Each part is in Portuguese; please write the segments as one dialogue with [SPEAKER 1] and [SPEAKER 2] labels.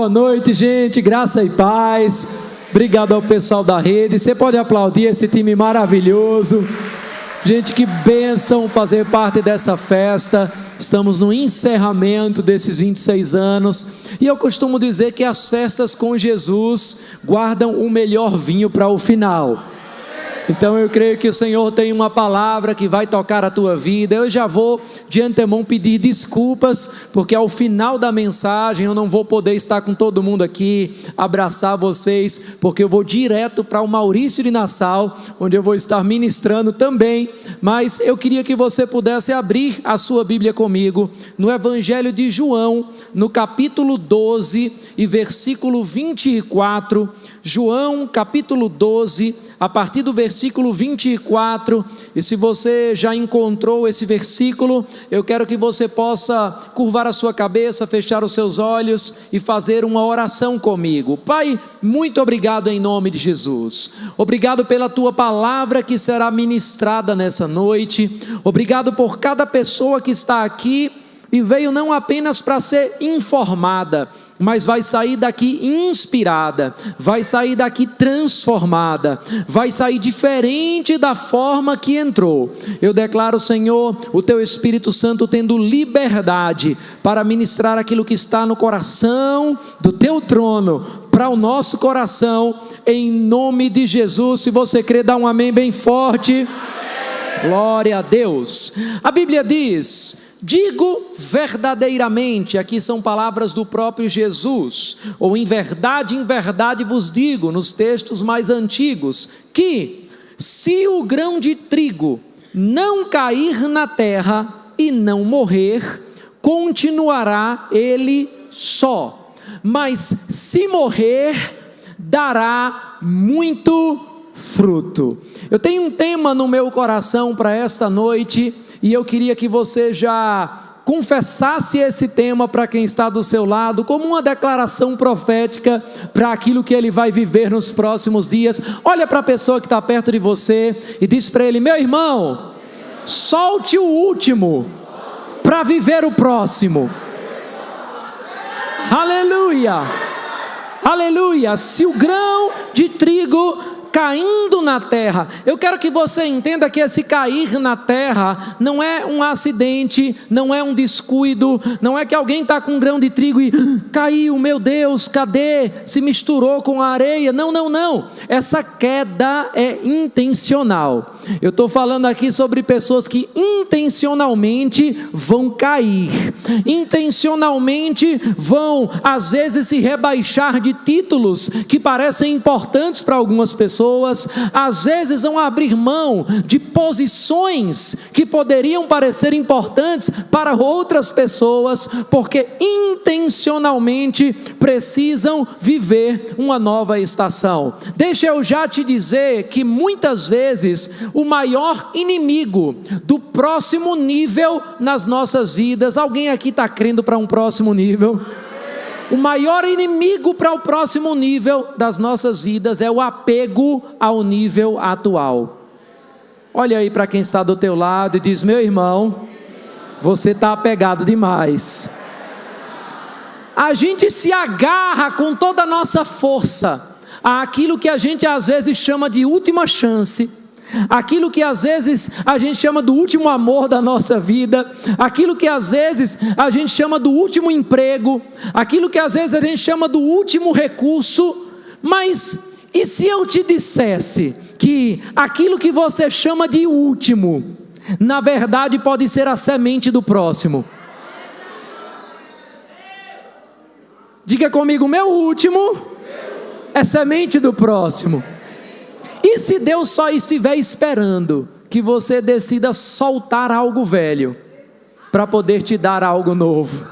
[SPEAKER 1] Boa noite, gente, graça e paz. Obrigado ao pessoal da rede. Você pode aplaudir esse time maravilhoso. Gente, que bênção fazer parte dessa festa. Estamos no encerramento desses 26 anos. E eu costumo dizer que as festas com Jesus guardam o melhor vinho para o final. Então eu creio que o Senhor tem uma palavra que vai tocar a tua vida. Eu já vou de antemão pedir desculpas, porque ao final da mensagem eu não vou poder estar com todo mundo aqui, abraçar vocês, porque eu vou direto para o Maurício de Nassau, onde eu vou estar ministrando também. Mas eu queria que você pudesse abrir a sua Bíblia comigo, no Evangelho de João, no capítulo 12 e versículo 24, João capítulo 12, a partir do versículo 24, e se você já encontrou esse versículo, eu quero que você possa curvar a sua cabeça, fechar os seus olhos e fazer uma oração comigo. Pai, muito obrigado em nome de Jesus, obrigado pela tua palavra que será ministrada nessa noite, obrigado por cada pessoa que está aqui e veio não apenas para ser informada, mas vai sair daqui inspirada, vai sair daqui transformada, vai sair diferente da forma que entrou. Eu declaro, Senhor, o teu Espírito Santo tendo liberdade para ministrar aquilo que está no coração do teu trono, para o nosso coração, em nome de Jesus. Se você crê, dá um amém bem forte. Glória a Deus. A Bíblia diz: digo verdadeiramente, aqui são palavras do próprio Jesus, ou em verdade vos digo, nos textos mais antigos, que se o grão de trigo não cair na terra e não morrer, continuará ele só, mas se morrer, dará muito fruto. Eu tenho um tema no meu coração para esta noite, e eu queria que você já confessasse esse tema para quem está do seu lado, como uma declaração profética para aquilo que ele vai viver nos próximos dias. Olha para a pessoa que está perto de você e diz para ele: meu irmão, solte o último para viver o próximo. Aleluia, aleluia. Se o grão de trigo caindo na terra, eu quero que você entenda que esse cair na terra não é um acidente, não é um descuido, não é que alguém está com um grão de trigo e caiu, meu Deus, cadê? Se misturou com a areia. Não, não, não, essa queda é intencional. Eu estou falando aqui sobre pessoas que intencionalmente vão cair, intencionalmente vão às vezes se rebaixar de títulos que parecem importantes para algumas pessoas, às vezes vão abrir mão de posições que poderiam parecer importantes para outras pessoas, porque intencionalmente precisam viver uma nova estação. Deixa eu já te dizer que muitas vezes o maior inimigo do próximo nível nas nossas vidas, alguém aqui está crendo para um próximo nível? O maior inimigo para o próximo nível das nossas vidas é o apego ao nível atual. Olha aí para quem está do teu lado e diz: meu irmão, você está apegado demais. A gente se agarra com toda a nossa força àquilo que a gente às vezes chama de última chance, aquilo que às vezes a gente chama do último amor da nossa vida, aquilo que às vezes a gente chama do último emprego, aquilo que às vezes a gente chama do último recurso. Mas e se eu te dissesse que aquilo que você chama de último, na verdade pode ser a semente do próximo? Diga comigo: meu último é semente do próximo. E se Deus só estiver esperando que você decida soltar algo velho para poder te dar algo novo?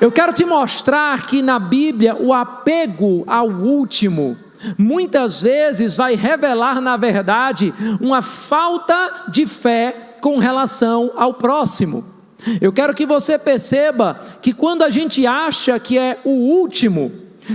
[SPEAKER 1] Eu quero te mostrar que na Bíblia o apego ao último muitas vezes vai revelar, na verdade, uma falta de fé com relação ao próximo. Eu quero que você perceba que quando a gente acha que é o último,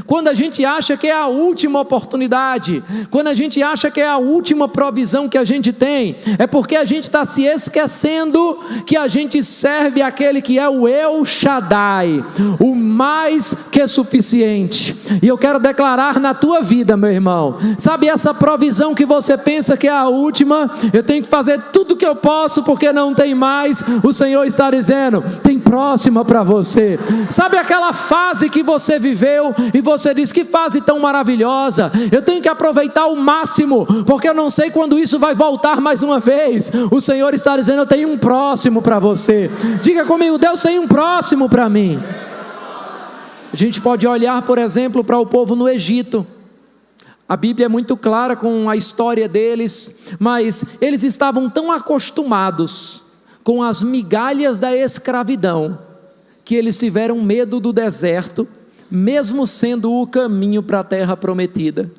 [SPEAKER 1] quando a gente acha que é a última oportunidade, quando a gente acha que é a última provisão que a gente tem, é porque a gente está se esquecendo que a gente serve aquele que é o El Shaddai, o mais que suficiente. E eu quero declarar na tua vida, meu irmão, sabe essa provisão que você pensa que é a última? Eu tenho que fazer tudo o que eu posso porque não tem mais. O Senhor está dizendo, tem próxima para você. Sabe aquela fase que você viveu e você diz, que fase tão maravilhosa, eu tenho que aproveitar o máximo, porque eu não sei quando isso vai voltar mais uma vez. O Senhor está dizendo, eu tenho um próximo para você. Diga comigo, Deus tem um próximo para mim. A gente pode olhar, por exemplo, para o povo no Egito. A Bíblia é muito clara com a história deles, mas eles estavam tão acostumados com as migalhas da escravidão, que eles tiveram medo do deserto, mesmo sendo o caminho para a terra prometida.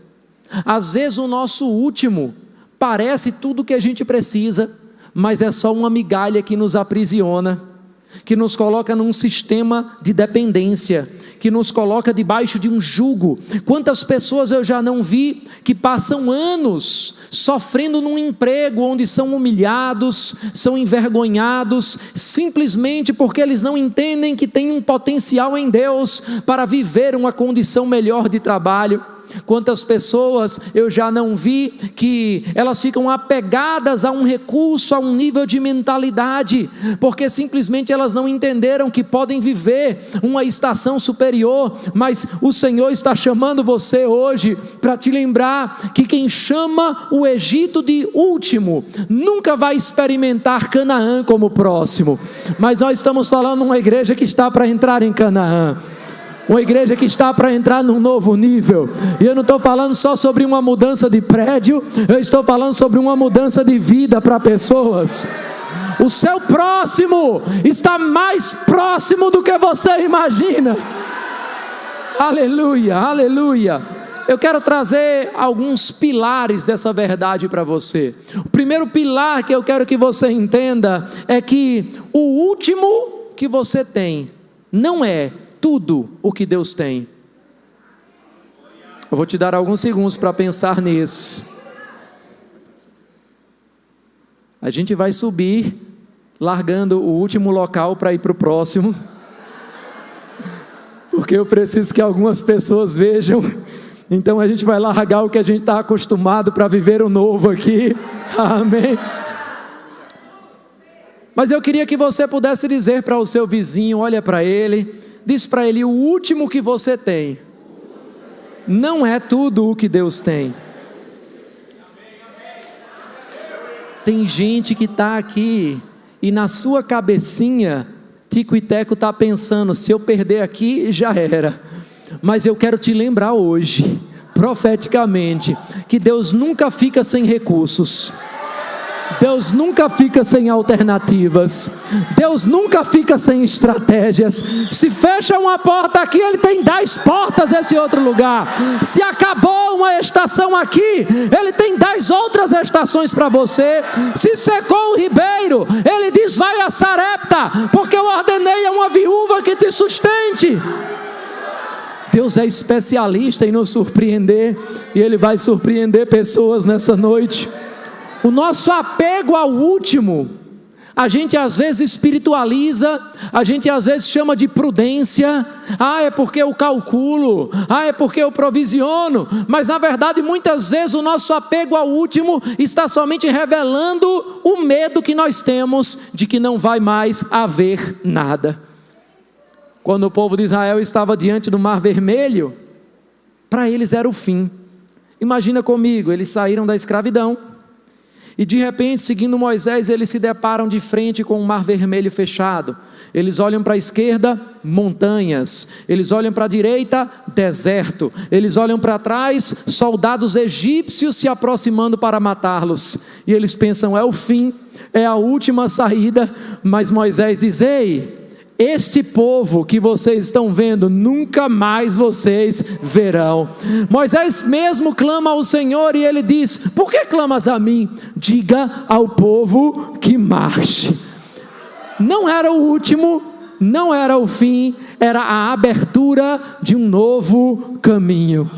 [SPEAKER 1] Às vezes o nosso último parece tudo o que a gente precisa, mas é só uma migalha que nos aprisiona, que nos coloca num sistema de dependência, que nos coloca debaixo de um jugo. Quantas pessoas eu já não vi que passam anos sofrendo num emprego onde são humilhados, são envergonhados, simplesmente porque eles não entendem que tem um potencial em Deus para viver uma condição melhor de trabalho. Quantas pessoas eu já não vi que elas ficam apegadas a um recurso, a um nível de mentalidade, porque simplesmente elas não entenderam que podem viver uma estação superior. Mas o Senhor está chamando você hoje para te lembrar que quem chama o Egito de último nunca vai experimentar Canaã como próximo. Mas nós estamos falando de uma igreja que está para entrar em Canaã, uma igreja que está para entrar num novo nível. E eu não estou falando só sobre uma mudança de prédio, eu estou falando sobre uma mudança de vida para pessoas. O seu próximo está mais próximo do que você imagina. Aleluia, aleluia. Eu quero trazer alguns pilares dessa verdade para você. O primeiro pilar que eu quero que você entenda é que o último que você tem não é tudo o que Deus tem. Eu vou te dar alguns segundos para pensar nisso. A gente vai subir, largando o último local para ir para o próximo, porque eu preciso que algumas pessoas vejam. Então a gente vai largar o que a gente está acostumado para viver o novo aqui. Amém. Mas eu queria que você pudesse dizer para o seu vizinho, olha para ele, diz para ele, o último que você tem não é tudo o que Deus tem. Tem gente que está aqui e na sua cabecinha Tico e Teco está pensando, se eu perder aqui já era. Mas eu quero te lembrar hoje, profeticamente, que Deus nunca fica sem recursos, Deus nunca fica sem alternativas, Deus nunca fica sem estratégias. Se fecha uma porta aqui, Ele tem 10 portas nesse outro lugar. Se acabou uma estação aqui, Ele tem 10 outras estações para você. Se secou o ribeiro, Ele diz, vai a Sarepta, porque eu ordenei a uma viúva que te sustente. Deus é especialista em nos surpreender, e Ele vai surpreender pessoas nessa noite. O nosso apego ao último, a gente às vezes espiritualiza, a gente às vezes chama de prudência, é porque eu calculo, é porque eu provisiono, mas na verdade muitas vezes o nosso apego ao último está somente revelando o medo que nós temos de que não vai mais haver nada. Quando o povo de Israel estava diante do Mar Vermelho, para eles era o fim. Imagina comigo, eles saíram da escravidão, e de repente, seguindo Moisés, eles se deparam de frente com o Mar Vermelho fechado. Eles olham para a esquerda, montanhas. Eles olham para a direita, deserto. Eles olham para trás, soldados egípcios se aproximando para matá-los. E eles pensam, é o fim, é a última saída. Mas Moisés diz, ei, este povo que vocês estão vendo, nunca mais vocês verão. Moisés mesmo clama ao Senhor e ele diz, por que clamas a mim? Diga ao povo que marche. Não era o último, não era o fim, era a abertura de um novo caminho.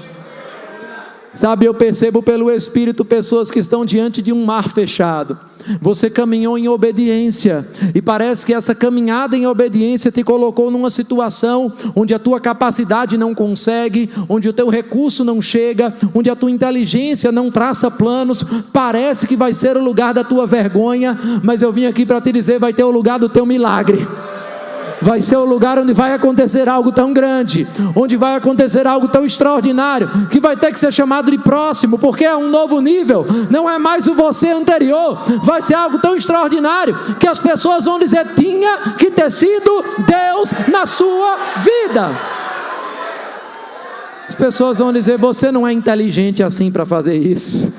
[SPEAKER 1] Sabe, eu percebo pelo Espírito pessoas que estão diante de um mar fechado. Você caminhou em obediência, e parece que essa caminhada em obediência te colocou numa situação onde a tua capacidade não consegue, onde o teu recurso não chega, onde a tua inteligência não traça planos. Parece que vai ser o lugar da tua vergonha, mas eu vim aqui para te dizer, vai ter o lugar do teu milagre. Vai ser o lugar onde vai acontecer algo tão grande, onde vai acontecer algo tão extraordinário, que vai ter que ser chamado de próximo, porque é um novo nível, não é mais o você anterior. Vai ser algo tão extraordinário, que as pessoas vão dizer, tinha que ter sido Deus na sua vida. As pessoas vão dizer, você não é inteligente assim para fazer isso,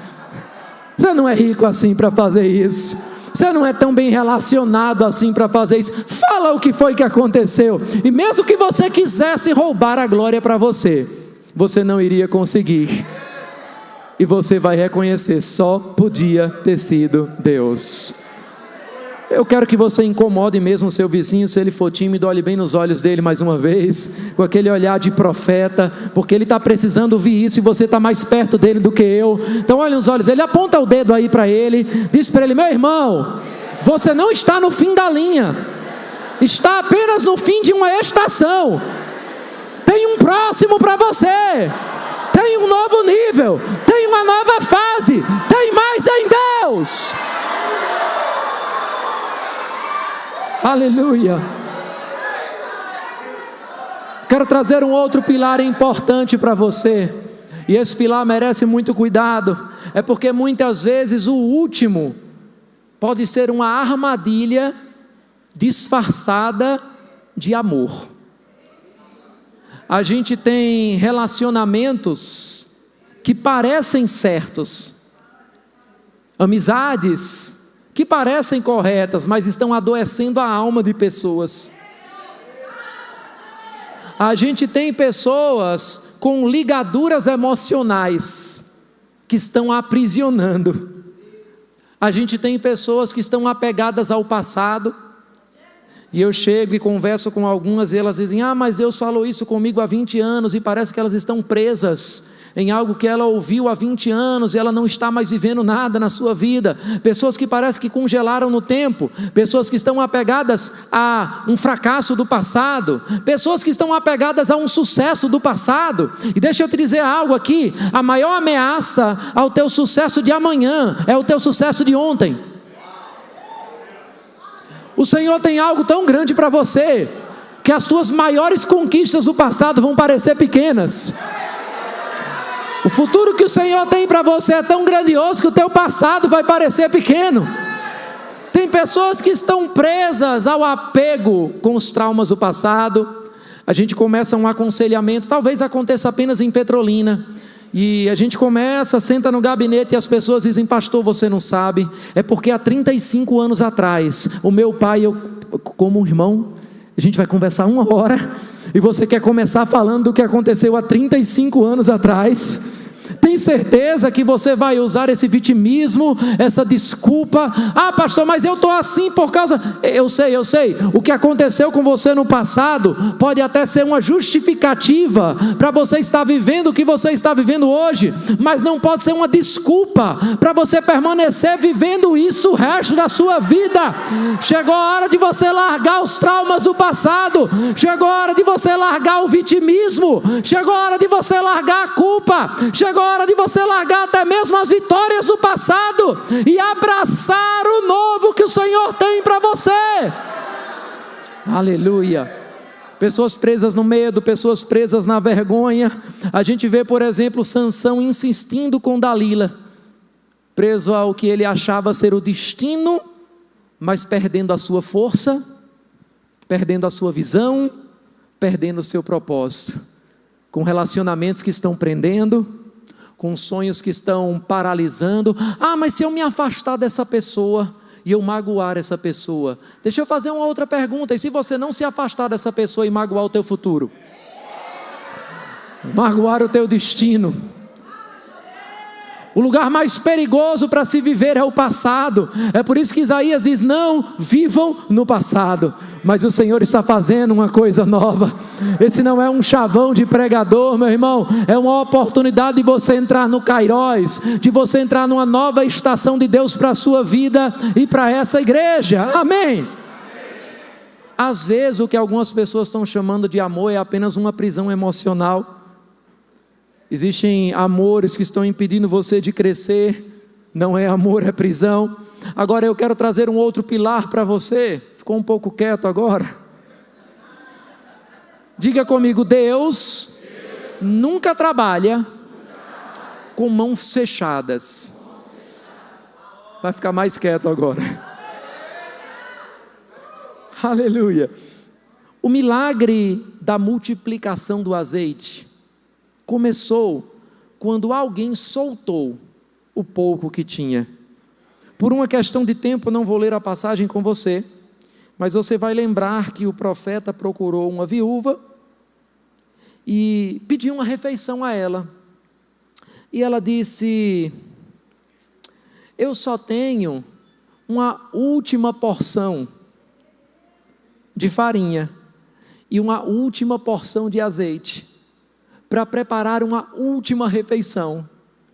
[SPEAKER 1] você não é rico assim para fazer isso, você não é tão bem relacionado assim para fazer isso. Fala o que foi que aconteceu. E mesmo que você quisesse roubar a glória para você, você não iria conseguir. E você vai reconhecer, só podia ter sido Deus. Eu quero que você incomode mesmo o seu vizinho. Se ele for tímido, olhe bem nos olhos dele mais uma vez, com aquele olhar de profeta, porque ele está precisando ouvir isso, e você está mais perto dele do que eu. Então olhe nos olhos, ele aponta o dedo aí para ele, diz para ele, meu irmão, você não está no fim da linha, está apenas no fim de uma estação. Tem um próximo para você, tem um novo nível, tem uma nova fase, tem mais em Deus. Aleluia. Quero trazer um outro pilar importante para você, e esse pilar merece muito cuidado. É porque muitas vezes o último pode ser uma armadilha disfarçada de amor. A gente tem relacionamentos que parecem certos, amizades que parecem corretas, mas estão adoecendo a alma de pessoas. A gente tem pessoas com ligaduras emocionais que estão aprisionando. A gente tem pessoas que estão apegadas ao passado, e eu chego e converso com algumas, e elas dizem, mas Deus falou isso comigo há 20 anos, e parece que elas estão presas em algo que ela ouviu há 20 anos, e ela não está mais vivendo nada na sua vida. Pessoas que parecem que congelaram no tempo, pessoas que estão apegadas a um fracasso do passado, pessoas que estão apegadas a um sucesso do passado. E deixa eu te dizer algo aqui, a maior ameaça ao teu sucesso de amanhã é o teu sucesso de ontem. O Senhor tem algo tão grande para você, que as tuas maiores conquistas do passado vão parecer pequenas. O futuro que o Senhor tem para você é tão grandioso que o teu passado vai parecer pequeno. Tem pessoas que estão presas ao apego com os traumas do passado. A gente começa um aconselhamento, talvez aconteça apenas em Petrolina, e a gente começa, senta no gabinete, e as pessoas dizem, pastor, você não sabe, é porque há 35 anos atrás, o meu pai, eu como um irmão, a gente vai conversar 1 hora, e você quer começar falando do que aconteceu há 35 anos atrás. Tem certeza que você vai usar esse vitimismo, essa desculpa? Pastor, mas eu estou assim por causa... Eu sei, o que aconteceu com você no passado pode até ser uma justificativa para você estar vivendo o que você está vivendo hoje, mas não pode ser uma desculpa para você permanecer vivendo isso o resto da sua vida. Chegou a hora de você largar os traumas do passado, chegou a hora de você largar o vitimismo, chegou a hora de você largar a culpa, chegou a hora de você largar até mesmo as vitórias do passado e abraçar o novo que o Senhor tem para você. Aleluia. Pessoas presas no medo, pessoas presas na vergonha. A gente vê, por exemplo, Sansão insistindo com Dalila, preso ao que ele achava ser o destino, mas perdendo a sua força, perdendo a sua visão, perdendo o seu propósito, com relacionamentos que estão prendendo, com sonhos que estão paralisando. Mas se eu me afastar dessa pessoa e eu magoar essa pessoa, deixa eu fazer uma outra pergunta, e se você não se afastar dessa pessoa e magoar o teu futuro, magoar o teu destino? O lugar mais perigoso para se viver é o passado. É por isso que Isaías diz, não vivam no passado, mas o Senhor está fazendo uma coisa nova. Esse não é um chavão de pregador, meu irmão, é uma oportunidade de você entrar no Kairos, de você entrar numa nova estação de Deus para a sua vida e para essa igreja. Amém. Às vezes o que algumas pessoas estão chamando de amor é apenas uma prisão emocional. Existem amores que estão impedindo você de crescer. Não é amor, é prisão. Agora eu quero trazer um outro pilar para você. Ficou um pouco quieto agora? Diga comigo: Deus nunca trabalha com mãos fechadas. Vai ficar mais quieto agora. Aleluia. O milagre da multiplicação do azeite começou quando alguém soltou o pouco que tinha. Por uma questão de tempo, não vou ler a passagem com você, mas você vai lembrar que o profeta procurou uma viúva e pediu uma refeição a ela. E ela disse: eu só tenho uma última porção de farinha e uma última porção de azeite para preparar uma última refeição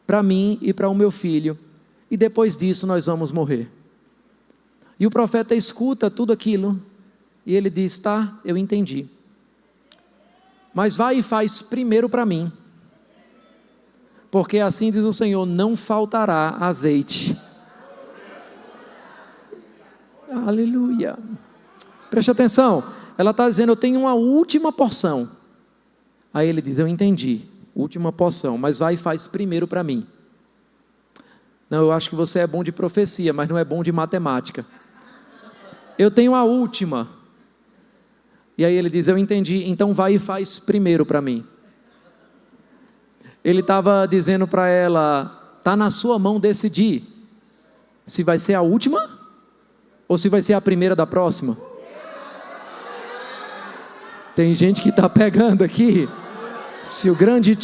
[SPEAKER 1] para mim e para o meu filho, e depois disso nós vamos morrer. E o profeta escuta tudo aquilo e ele diz: tá, eu entendi, mas vai e faz primeiro para mim, porque assim diz o Senhor, não faltará azeite. Aleluia. Preste atenção, ela está dizendo: eu tenho uma última porção. Aí ele diz: eu entendi, última porção, mas vai e faz primeiro para mim. Não, eu acho que você é bom de profecia, mas não é bom de matemática. Eu tenho a última. E aí ele diz: eu entendi, então vai e faz primeiro para mim. Ele estava dizendo para ela: está na sua mão decidir se vai ser a última ou se vai ser a primeira da próxima. Tem gente que está pegando aqui. Se o grande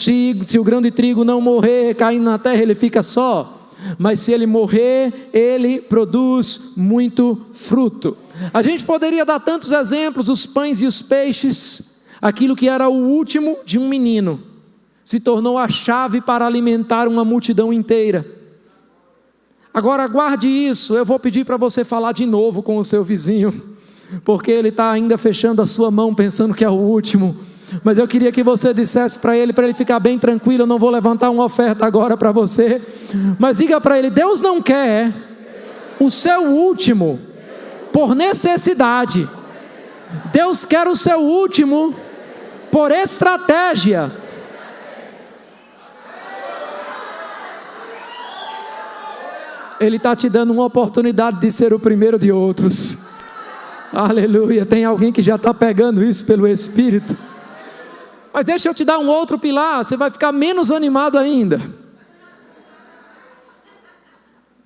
[SPEAKER 1] trigo não morrer, caindo na terra, ele fica só. Mas se ele morrer, ele produz muito fruto. A gente poderia dar tantos exemplos: os pães e os peixes. Aquilo que era o último de um menino se tornou a chave para alimentar uma multidão inteira. Agora guarde isso. Eu vou pedir para você falar de novo com o seu vizinho, porque ele está ainda fechando a sua mão pensando que é o último. Mas eu queria que você dissesse para ele ficar bem tranquilo. Eu não vou levantar uma oferta agora para você, mas diga para ele: Deus não quer o seu último por necessidade. Deus quer o seu último por estratégia. Ele está te dando uma oportunidade de ser o primeiro de outros. Aleluia. Tem alguém que já está pegando isso pelo Espírito. Mas deixa eu te dar um outro pilar, você vai ficar menos animado ainda.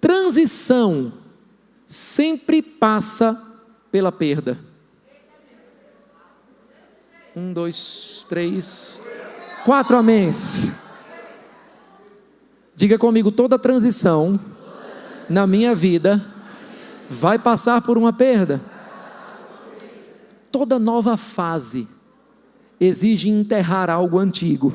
[SPEAKER 1] Transição sempre passa pela perda. 1, 2, 3, 4 améns. Diga comigo: toda transição na minha vida vai passar por uma perda. Toda nova fase exige enterrar algo antigo.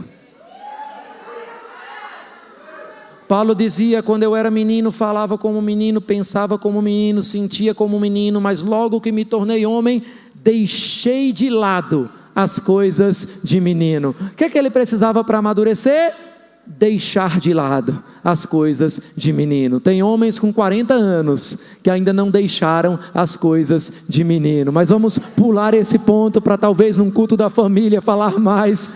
[SPEAKER 1] Paulo dizia: quando eu era menino, falava como menino, pensava como menino, sentia como menino, mas logo que me tornei homem, deixei de lado as coisas de menino. O que é que ele precisava para amadurecer? Deixar de lado as coisas de menino. Tem homens com 40 anos que ainda não deixaram as coisas de menino, mas vamos pular esse ponto para talvez num culto da família falar mais.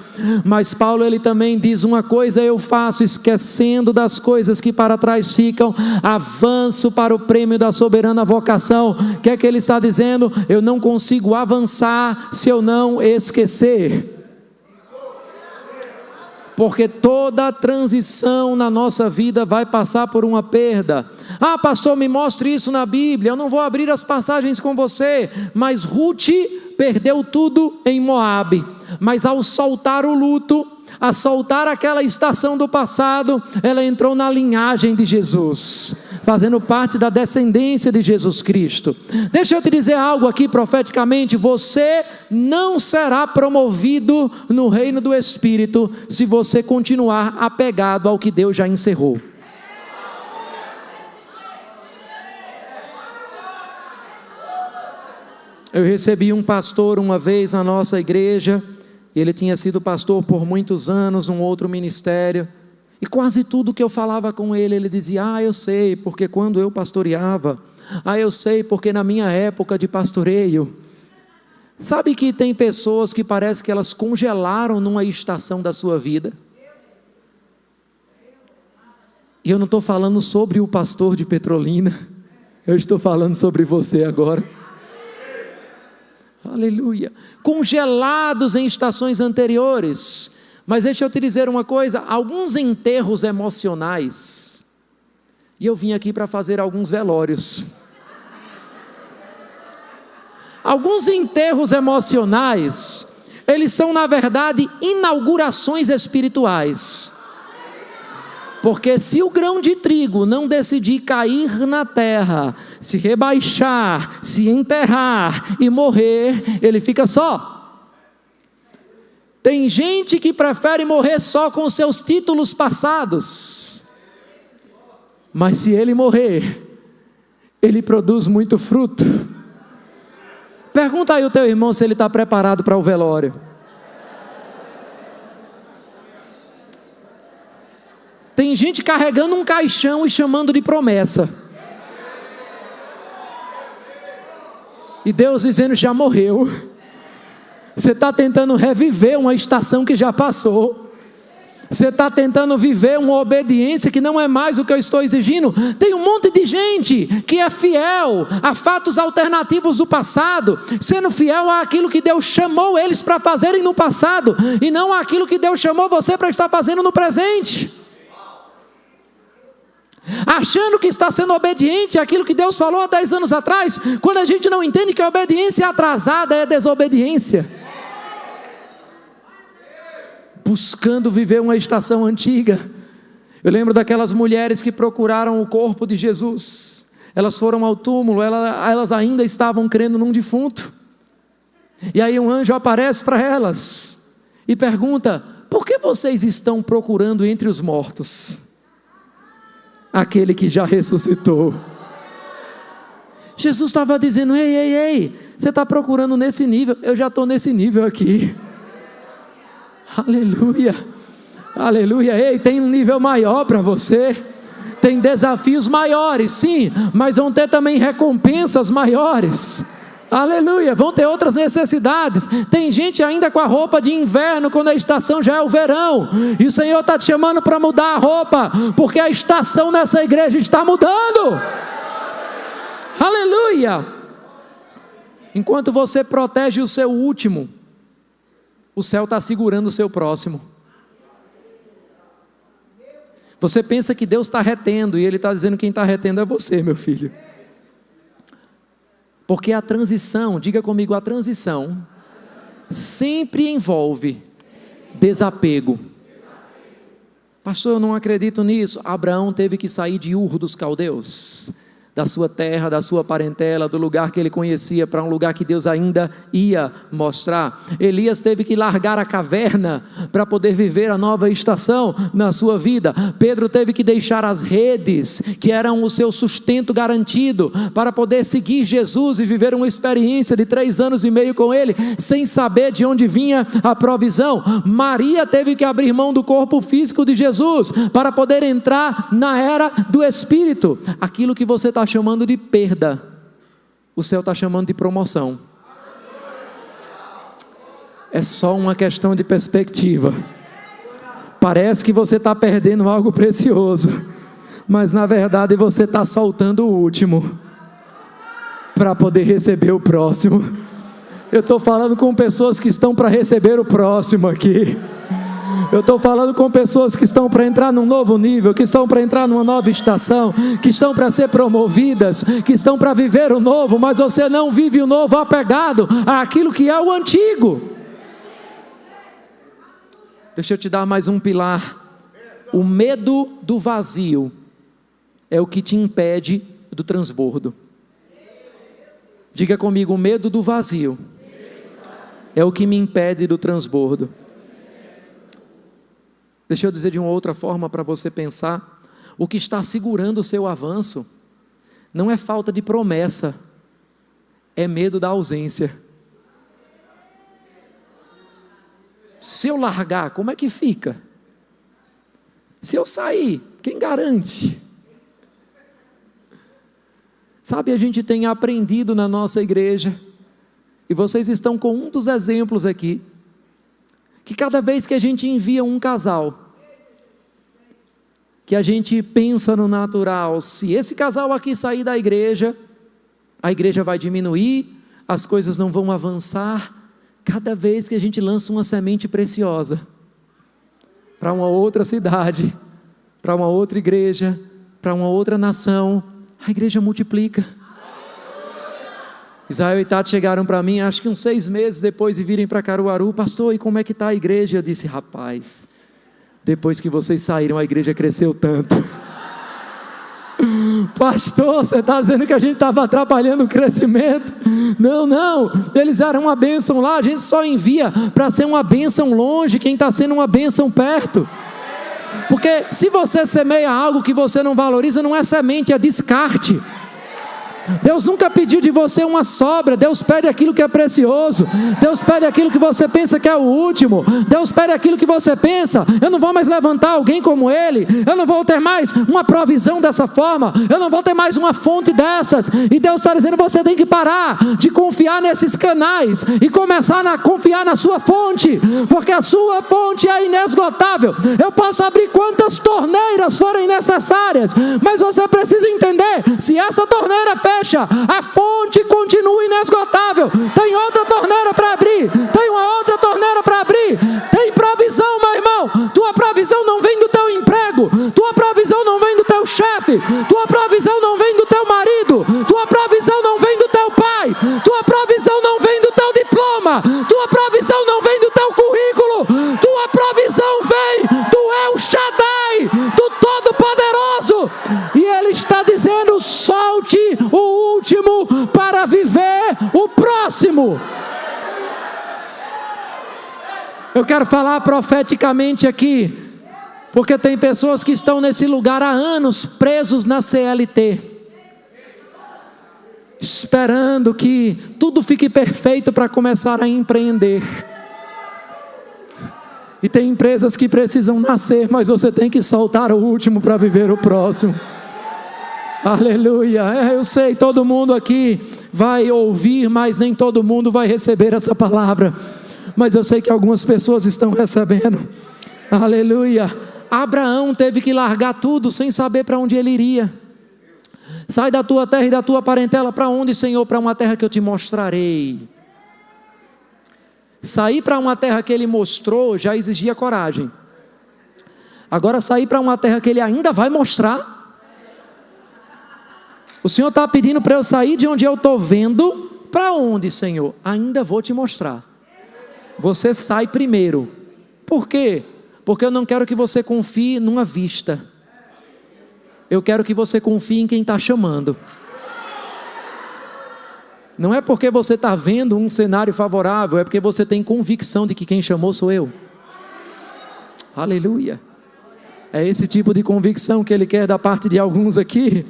[SPEAKER 1] Mas Paulo, ele também diz: uma coisa eu faço, esquecendo das coisas que para trás ficam, avanço para o prêmio da soberana vocação. O que é que ele está dizendo? Eu não consigo avançar se eu não esquecer. Porque toda transição na nossa vida vai passar por uma perda. Ah, pastor, me mostre isso na Bíblia. Eu não vou abrir as passagens com você, mas Ruth perdeu tudo em Moabe, mas ao soltar o luto, a soltar aquela estação do passado, ela entrou na linhagem de Jesus. fazendo parte da descendência de Jesus Cristo. Deixa eu te dizer algo aqui profeticamente: você não será promovido no reino do Espírito se você continuar apegado ao que Deus já encerrou. Eu recebi um pastor uma vez na nossa igreja, e ele tinha sido pastor por muitos anos num outro ministério, e quase tudo que eu falava com ele, ele dizia: eu sei, porque quando eu pastoreava, eu sei, porque na minha época de pastoreio. Sabe que tem pessoas que parece que elas congelaram numa estação da sua vida? E eu não estou falando sobre o pastor de Petrolina, eu estou falando sobre você agora. Aleluia, congelados em estações anteriores. Mas deixa eu te dizer uma coisa, alguns enterros emocionais, e eu vim aqui para fazer alguns velórios. Alguns enterros emocionais, eles são na verdade inaugurações espirituais. Porque se o grão de trigo não decidir cair na terra, se rebaixar, se enterrar e morrer, ele fica só. Tem gente que prefere morrer só com seus títulos passados. Mas se ele morrer, ele produz muito fruto. Pergunta aí ao teu irmão se ele está preparado para o velório. Tem gente carregando um caixão e chamando de promessa. E Deus dizendo: já morreu. Você está tentando reviver uma estação que já passou. Você está tentando viver uma obediência que não é mais o que eu estou exigindo. Tem um monte de gente que é fiel a fatos alternativos do passado, sendo fiel àquilo que Deus chamou eles para fazerem no passado, e não àquilo que Deus chamou você para estar fazendo no presente. Achando que está sendo obediente àquilo que Deus falou há 10 anos atrás, quando a gente não entende que a obediência atrasada é desobediência. Buscando viver uma estação antiga. Eu lembro daquelas mulheres que procuraram o corpo de Jesus. Elas foram ao túmulo, elas ainda estavam crendo num defunto. E aí um anjo aparece para elas e pergunta: por que vocês estão procurando entre os mortos aquele que já ressuscitou? Jesus estava dizendo: ei, você está procurando nesse nível, eu já estou nesse nível aqui. Aleluia, aleluia. Ei, tem um nível maior para você, tem desafios maiores, sim, mas vão ter também recompensas maiores. Aleluia, vão ter outras necessidades. Tem gente ainda com a roupa de inverno quando a estação já é o verão, e o Senhor está te chamando para mudar a roupa, porque a estação nessa igreja está mudando. Aleluia. Enquanto você protege o seu último, o céu está segurando o seu próximo. Você pensa que Deus está retendo, e Ele está dizendo: quem está retendo é você, meu filho. Porque a transição, diga comigo, a transição sempre envolve desapego. Pastor, eu não acredito nisso. Abraão teve que sair de Ur dos Caldeus, da sua terra, da sua parentela, do lugar que ele conhecia, para um lugar que Deus ainda ia mostrar. Elias teve que largar a caverna para poder viver a nova estação na sua vida. Pedro teve que deixar as redes, que eram o seu sustento garantido, para poder seguir Jesus e viver uma experiência de 3 anos e meio com Ele, sem saber de onde vinha a provisão. Maria teve que abrir mão do corpo físico de Jesus, para poder entrar na era do Espírito. Aquilo que você está chamando de perda, o céu está chamando de promoção. É só uma questão de perspectiva. Parece que você está perdendo algo precioso, mas na verdade você está soltando o último para poder receber o próximo. Eu estou falando com pessoas que estão para receber o próximo aqui. Eu estou falando com pessoas que estão para entrar num novo nível, que estão para entrar numa nova estação, que estão para ser promovidas, que estão para viver o novo, mas você não vive o novo apegado àquilo que é o antigo. Deixa eu te dar mais um pilar. O medo do vazio é o que te impede do transbordo. Diga comigo, o medo do vazio é o que me impede do transbordo. Deixa eu dizer de uma outra forma para você pensar. O que está segurando o seu avanço não é falta de promessa, é medo da ausência. Se eu largar, como é que fica? Se eu sair, quem garante? Sabe, a gente tem aprendido na nossa igreja, e vocês estão com um dos exemplos aqui, que cada vez que a gente envia um casal, que a gente pensa no natural, se esse casal aqui sair da igreja, a igreja vai diminuir, as coisas não vão avançar. Cada vez que a gente lança uma semente preciosa para uma outra cidade, para uma outra igreja, para uma outra nação, a igreja multiplica. Israel e Tati chegaram para mim, acho que uns 6 meses depois de virem para Caruaru. Pastor, e como é que está a igreja? Eu disse, rapaz, depois que vocês saíram, a igreja cresceu tanto. Pastor, você está dizendo que a gente estava atrapalhando o crescimento? Não, eles eram uma bênção lá, a gente só envia para ser uma bênção longe, quem está sendo uma bênção perto. Porque se você semeia algo que você não valoriza, não é semente, é descarte. Deus nunca pediu de você uma sobra. Deus pede aquilo que é precioso. Deus pede aquilo que você pensa que é o último. Deus pede aquilo que você pensa, eu não vou mais levantar alguém como ele, eu não vou ter mais uma provisão dessa forma, eu não vou ter mais uma fonte dessas. E Deus está dizendo, você tem que parar de confiar nesses canais e começar a confiar na sua fonte, porque a sua fonte é inesgotável. Eu posso abrir quantas torneiras forem necessárias, mas você precisa entender, se essa torneira fecha, a fonte continua inesgotável. Tem outra torneira para abrir, tem uma outra torneira para abrir. Tem provisão, meu irmão. Tua provisão não vem do teu emprego, tua provisão não vem do teu chefe, tua provisão não vem do teu marido, tua provisão não vem do teu pai, tua provisão não vem do teu diploma, tua provisão não vem do teu currículo, tua provisão vem do El Shaddai, do Todo-Poderoso. E Ele está dizendo, solte o último para viver o próximo. Eu quero falar profeticamente aqui, porque tem pessoas que estão nesse lugar há anos presos na CLT, esperando que tudo fique perfeito para começar a empreender. E tem empresas que precisam nascer, mas você tem que soltar o último para viver o próximo. Aleluia. Eu sei, todo mundo aqui vai ouvir, mas nem todo mundo vai receber essa palavra. Mas eu sei que algumas pessoas estão recebendo. Aleluia. Abraão teve que largar tudo sem saber para onde ele iria. Sai da tua terra e da tua parentela. Para onde, Senhor? Para uma terra que eu te mostrarei. Sair para uma terra que ele mostrou já exigia coragem. Agora sair para uma terra que ele ainda vai mostrar. O Senhor está pedindo para eu sair de onde eu estou vendo. Para onde, Senhor? Ainda vou te mostrar. Você sai primeiro. Por quê? Porque eu não quero que você confie numa vista. Eu quero que você confie em quem está chamando. Não é porque você está vendo um cenário favorável, é porque você tem convicção de que quem chamou sou eu. Aleluia. É esse tipo de convicção que Ele quer da parte de alguns aqui.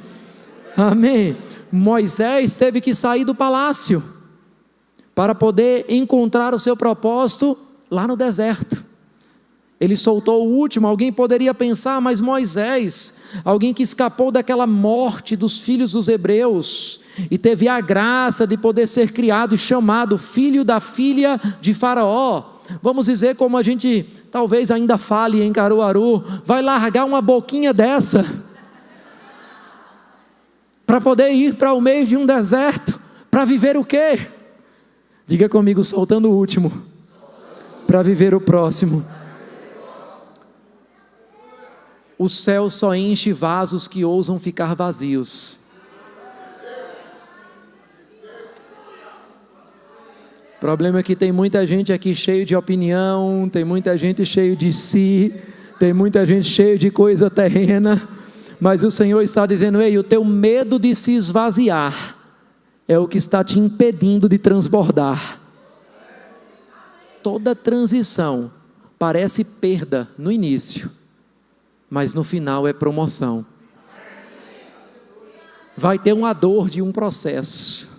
[SPEAKER 1] Amém. Moisés teve que sair do palácio para poder encontrar o seu propósito lá no deserto. Ele soltou o último. Alguém poderia pensar, mas Moisés, alguém que escapou daquela morte dos filhos dos hebreus e teve a graça de poder ser criado e chamado filho da filha de Faraó, vamos dizer como a gente talvez ainda fale em Caruaru, vai largar uma boquinha dessa para poder ir para o meio de um deserto, para viver o quê? Diga comigo, soltando o último para viver o próximo. O céu só enche vasos que ousam ficar vazios. O problema é que tem muita gente aqui cheio de opinião, tem muita gente cheio de si, tem muita gente cheio de coisa terrena, Mas o Senhor está dizendo: ei, o teu medo de se esvaziar é o que está te impedindo de transbordar. Toda transição parece perda no início, mas no final é promoção. Vai ter uma dor de um processo,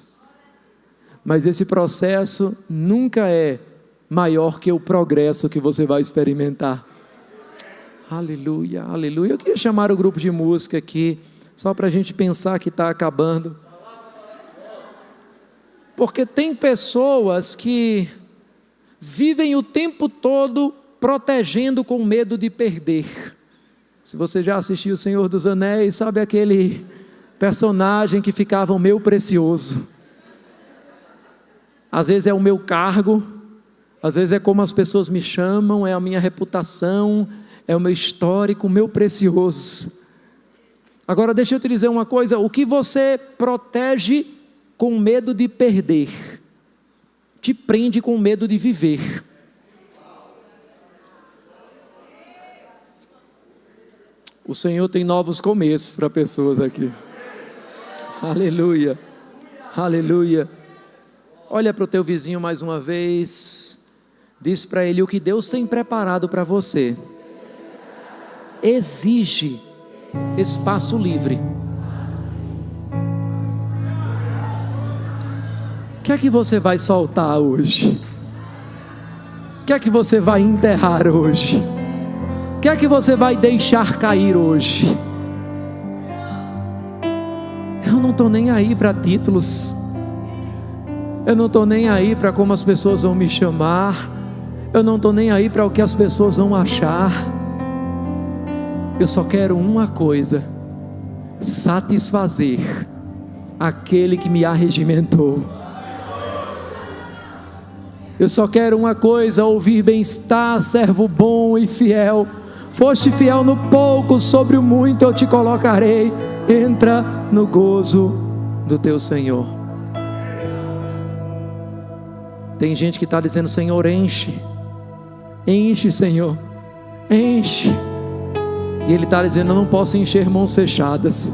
[SPEAKER 1] mas esse processo nunca é maior que o progresso que você vai experimentar. Aleluia, aleluia. Eu queria chamar o grupo de música aqui, só para a gente pensar que está acabando. Porque tem pessoas que vivem o tempo todo protegendo com medo de perder. Se você já assistiu O Senhor dos Anéis, sabe aquele personagem que ficava o meu precioso. Às vezes é o meu cargo, às vezes é como as pessoas me chamam, é a minha reputação, é o meu histórico, o meu precioso. Agora deixa eu te dizer uma coisa: o que você protege com medo de perder, te prende com medo de viver. O Senhor tem novos começos para pessoas aqui. Aleluia, aleluia. Olha para o teu vizinho mais uma vez, diz para ele: o que Deus tem preparado para você exige espaço livre. O que é que você vai soltar hoje? O que é que você vai enterrar hoje? O que é que você vai deixar cair hoje? Eu não estou nem aí para títulos, eu não estou nem aí para como as pessoas vão me chamar, eu não estou nem aí para o que as pessoas vão achar. Eu só quero uma coisa: satisfazer aquele que me arregimentou. Eu só quero uma coisa: ouvir: bem-estar, servo bom e fiel. Foste fiel no pouco, sobre o muito eu te colocarei. Entra no gozo do teu Senhor. Tem gente que está dizendo: Senhor, enche, enche, Senhor, enche. E Ele está dizendo: eu não posso encher mãos fechadas.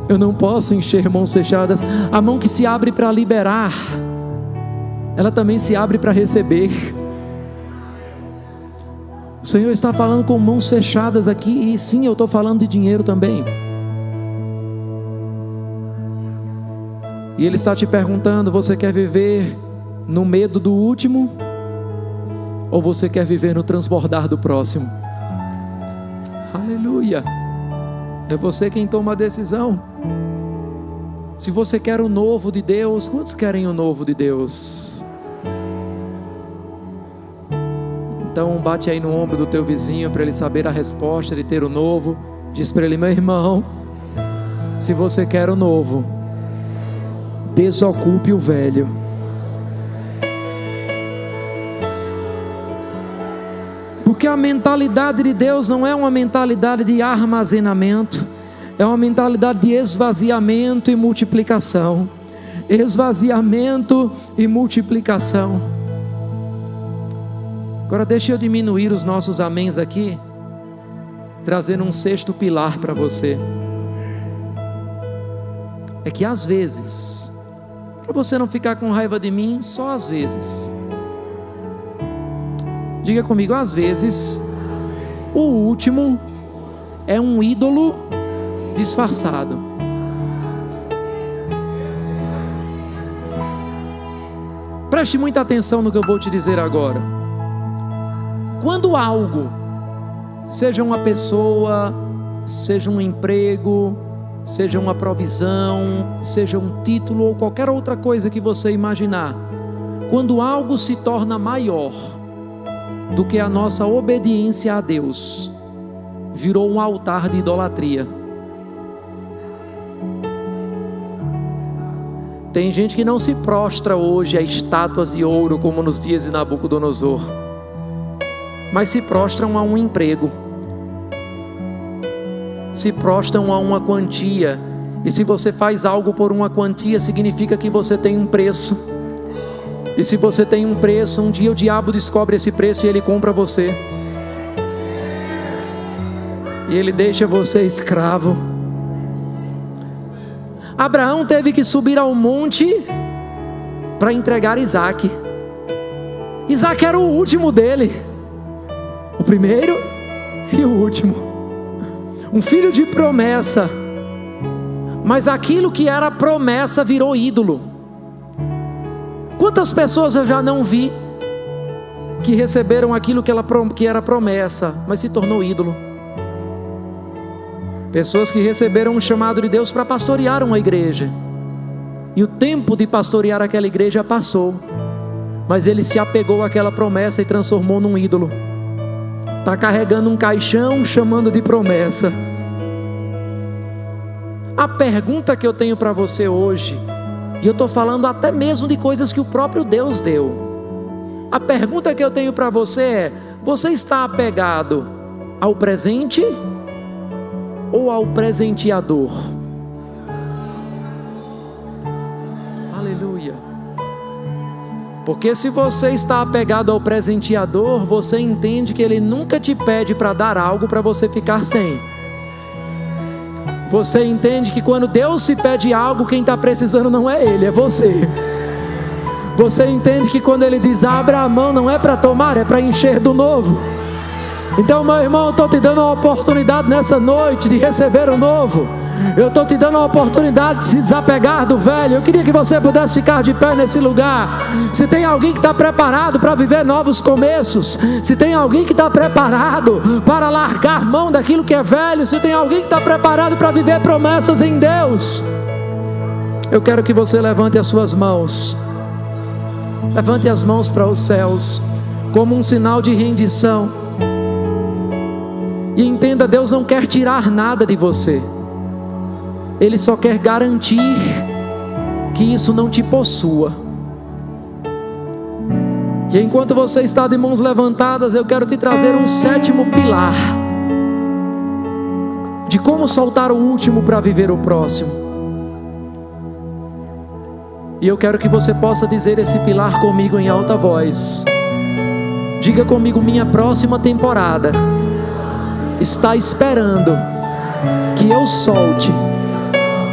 [SPEAKER 1] Eu não posso encher mãos fechadas. A mão que se abre para liberar, ela também se abre para receber. O Senhor está falando com mãos fechadas aqui. E sim, eu estou falando de dinheiro também. E Ele está te perguntando: você quer viver no medo do último, ou você quer viver no transbordar do próximo? Aleluia. É você quem toma a decisão. Se você quer o novo de Deus, quantos querem o novo de Deus? Então bate aí no ombro do teu vizinho para ele saber a resposta de ter o novo. Diz para ele: meu irmão, se você quer o novo, desocupe o velho. Porque a mentalidade de Deus não é uma mentalidade de armazenamento, é uma mentalidade de esvaziamento e multiplicação. Esvaziamento e multiplicação. Agora deixa eu diminuir os nossos améns aqui, trazendo um sexto pilar para você. É que às vezes, para você não ficar com raiva de mim, só às vezes, diga comigo: às vezes o último é um ídolo disfarçado. Preste muita atenção no que eu vou te dizer agora. Quando algo, seja uma pessoa, seja um emprego, seja uma provisão, seja um título ou qualquer outra coisa que você imaginar, quando algo se torna maior do que a nossa obediência a Deus, virou um altar de idolatria. Tem gente que não se prostra hoje a estátuas de ouro como nos dias de Nabucodonosor, mas se prostram a um emprego, se prostram a uma quantia. E se você faz algo por uma quantia, significa que você tem um preço. E se você tem um preço, um dia o diabo descobre esse preço e ele compra você. e Ele deixa você escravo. Abraão teve que subir ao monte para entregar Isaque. Isaque era o último dele, o primeiro e o último, um filho de promessa, mas aquilo que era promessa virou ídolo. Quantas pessoas eu já não vi que receberam aquilo que era promessa, mas se tornou ídolo? Pessoas que receberam um chamado de Deus para pastorear uma igreja, e o tempo de pastorear aquela igreja passou, mas ele se apegou àquela promessa e transformou num ídolo. Está carregando um caixão chamando de promessa. A pergunta que eu tenho para você hoje, e eu estou falando até mesmo de coisas que o próprio Deus deu, a pergunta que eu tenho para você é: você está apegado ao presente ou ao presenteador? Aleluia. Porque se você está apegado ao presenteador, você entende que ele nunca te pede para dar algo para você ficar sem. Você entende que quando Deus se pede algo, quem está precisando não é Ele, é você. Você entende que quando Ele diz abra a mão, não é para tomar, é para encher do novo. Então, meu irmão, eu estou te dando uma oportunidade nessa noite de receber o novo. Eu estou te dando a oportunidade de se desapegar do velho. Eu queria que você pudesse ficar de pé nesse lugar. Se tem alguém que está preparado para viver novos começos, se tem alguém que está preparado para largar mão daquilo que é velho, se tem alguém que está preparado para viver promessas em Deus, eu quero que você levante as suas mãos. Levante as mãos para os céus, como um sinal de rendição. E entenda, Deus não quer tirar nada de você. Ele só quer garantir que isso não te possua. E enquanto você está de mãos levantadas, eu quero te trazer um sétimo pilar de como soltar o último para viver o próximo. E eu quero que você possa dizer esse pilar comigo em alta voz. Diga comigo: minha próxima temporada está esperando que eu solte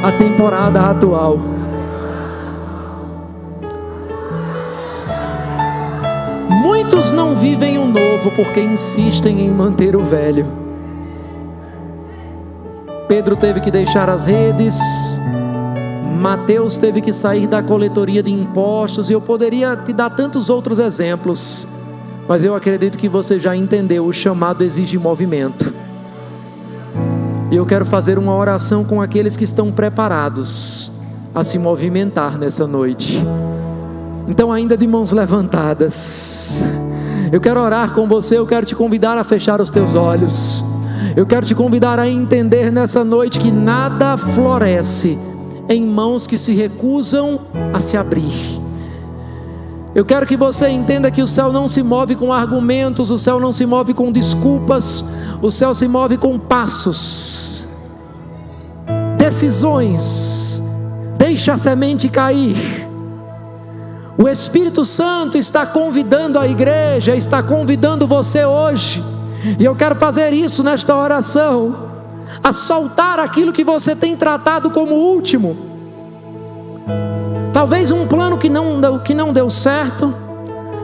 [SPEAKER 1] a temporada atual. Muitos não vivem o novo porque insistem em manter o velho. Pedro teve que deixar as redes, Mateus teve que sair da coletoria de impostos, e eu poderia te dar tantos outros exemplos, mas eu acredito que você já entendeu, o chamado exige movimento. E eu quero fazer uma oração com aqueles que estão preparados a se movimentar nessa noite. Então, ainda de mãos levantadas, eu quero orar com você. Eu quero te convidar a fechar os teus olhos. Eu quero te convidar a entender nessa noite que nada floresce em mãos que se recusam a se abrir. Eu quero que você entenda que o céu não se move com argumentos, o céu não se move com desculpas, o céu se move com passos, decisões. Deixa a semente cair. O Espírito Santo está convidando a igreja, está convidando você hoje, e eu quero fazer isso nesta oração, a soltar aquilo que você tem tratado como último. Talvez um plano que não deu certo,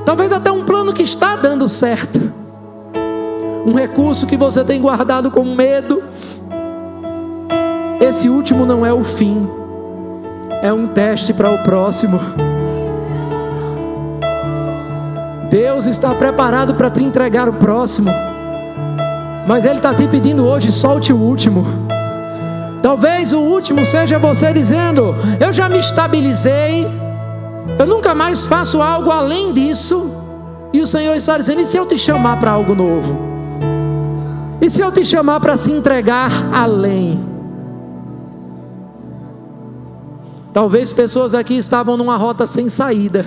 [SPEAKER 1] talvez até um plano que está dando certo, um recurso que você tem guardado com medo. Esse último não é o fim, é um teste para o próximo. Deus está preparado para te entregar o próximo, mas Ele está te pedindo hoje: solte o último. Talvez o último seja você dizendo: eu já me estabilizei, eu nunca mais faço algo além disso. E o Senhor está dizendo: e se eu te chamar para algo novo? E se eu te chamar para se entregar além? Talvez pessoas aqui estavam numa rota sem saída,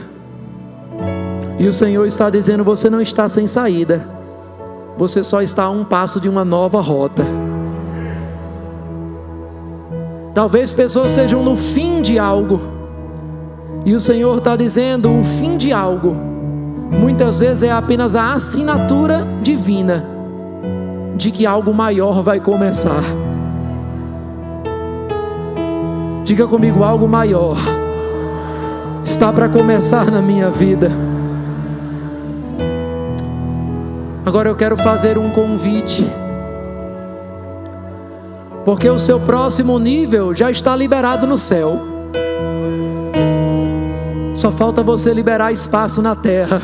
[SPEAKER 1] e o Senhor está dizendo: você não está sem saída, você só está a um passo de uma nova rota. Talvez pessoas sejam no fim de algo, e o Senhor está dizendo: o fim de algo muitas vezes é apenas a assinatura divina de que algo maior vai começar. Diga comigo: algo maior está para começar na minha vida. Agora eu quero fazer um convite, porque o seu próximo nível já está liberado no céu. Só falta você liberar espaço na terra.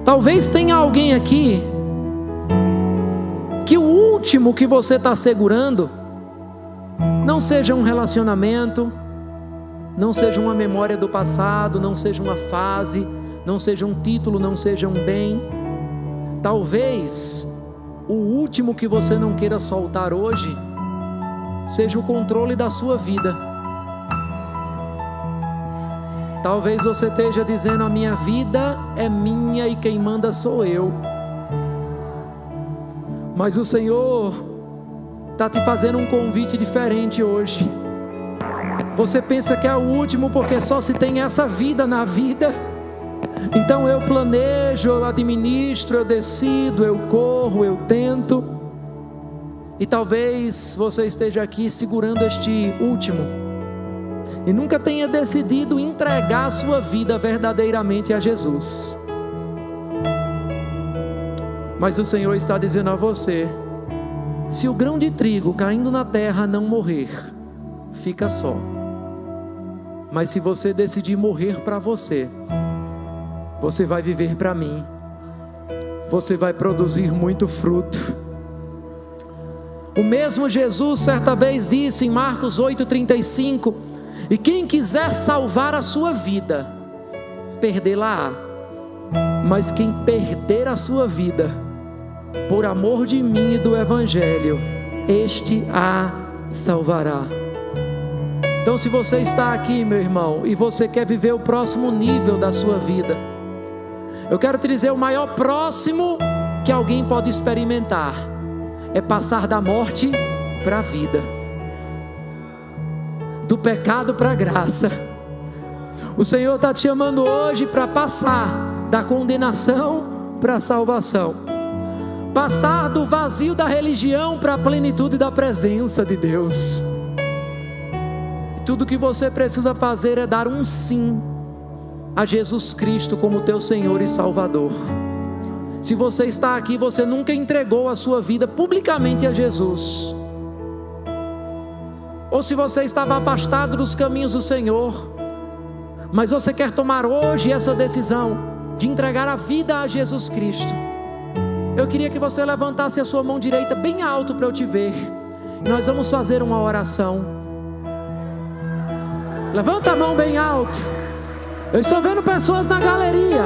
[SPEAKER 1] Talvez tenha alguém aqui que o último que você está segurando não seja um relacionamento, não seja uma memória do passado, não seja uma fase, não seja um título, não seja um bem. Talvez o último que você não queira soltar hoje seja o controle da sua vida. Talvez você esteja dizendo: a minha vida é minha e quem manda sou eu. Mas o Senhor está te fazendo um convite diferente hoje. Você pensa que é o último porque só se tem essa vida na vida. Então eu planejo, eu administro, eu decido, eu corro, eu tento. E talvez você esteja aqui segurando este último e nunca tenha decidido entregar a sua vida verdadeiramente a Jesus. Mas o Senhor está dizendo a você: se o grão de trigo caindo na terra não morrer, fica só. Mas se você decidir morrer para você, você vai viver para mim. Você vai produzir muito fruto. O mesmo Jesus certa vez disse em Marcos 8,35: e quem quiser salvar a sua vida, perdê-la-á. Mas quem perder a sua vida, por amor de mim e do Evangelho, este a salvará. Então, se você está aqui, meu irmão, e você quer viver o próximo nível da sua vida, eu quero te dizer: o maior próximo que alguém pode experimentar é passar da morte para a vida, do pecado para a graça. O Senhor está te chamando hoje para passar da condenação para a salvação, passar do vazio da religião para a plenitude da presença de Deus. E tudo que você precisa fazer é dar um sim a Jesus Cristo como teu Senhor e Salvador. Se você está aqui, você nunca entregou a sua vida publicamente a Jesus, ou se você estava afastado dos caminhos do Senhor, mas você quer tomar hoje essa decisão de entregar a vida a Jesus Cristo, eu queria que você levantasse a sua mão direita bem alto para eu te ver. Nós vamos fazer uma oração. Levanta a mão bem alto. Eu estou vendo pessoas na galeria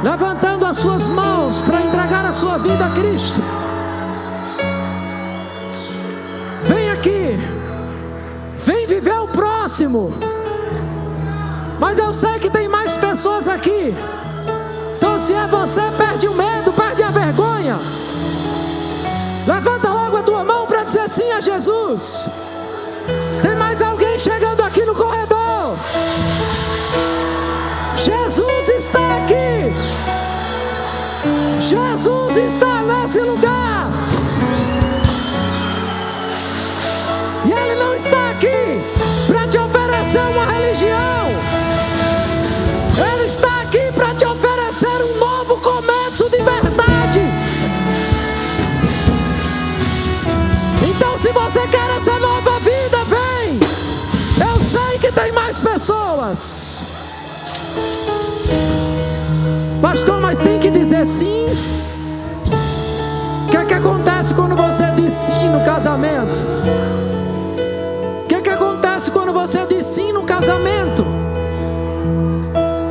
[SPEAKER 1] levantando as suas mãos para entregar a sua vida a Cristo. Vem aqui, vem viver o próximo. Mas eu sei que tem mais pessoas aqui. Então, se é você, perde o medo, perde a vergonha. Levanta logo a tua mão para dizer sim a Jesus. Tem mais alguém chegando aqui no corredor? Jesus está aqui. Jesus está nesse lugar. E Ele não está aqui para te oferecer uma religião. Ele está aqui para te oferecer um novo começo de verdade. Então, se você quer essa nova vida, vem. Eu sei que tem mais pessoas. Pastor, mas tem que dizer sim. O que acontece quando você diz sim no casamento? O que acontece quando você diz sim no casamento?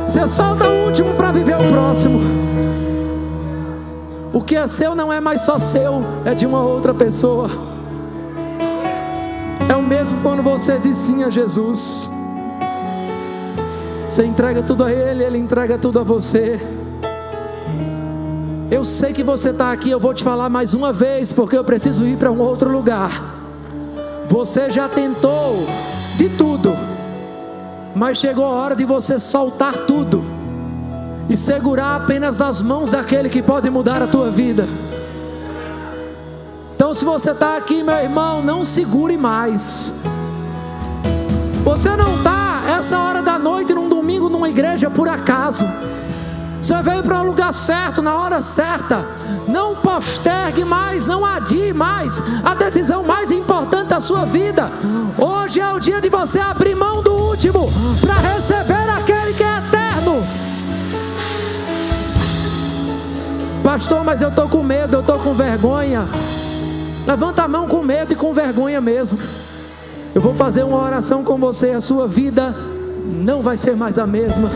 [SPEAKER 1] Você solta o último para viver o próximo. O que é seu não é mais só seu, é de uma outra pessoa. É o mesmo quando você diz sim a Jesus. Você entrega tudo a Ele, Ele entrega tudo a você. Eu sei que você está aqui, eu vou te falar mais uma vez, porque eu preciso ir para um outro lugar. Você já tentou de tudo, mas chegou a hora de você soltar tudo e segurar apenas as mãos daquele que pode mudar a tua vida. Então, se você está aqui, meu irmão, não segure mais. Você não está essa hora da noite num domingo numa igreja por acaso. Você veio para o lugar certo, na hora certa. Não postergue mais, não adie mais a decisão mais importante da sua vida. Hoje é o dia de você abrir mão do último para receber aquele que é eterno. Pastor, mas eu estou com medo, eu estou com vergonha. Levanta a mão com medo e com vergonha mesmo. Eu vou fazer uma oração com você. A sua vida não vai ser mais a mesma.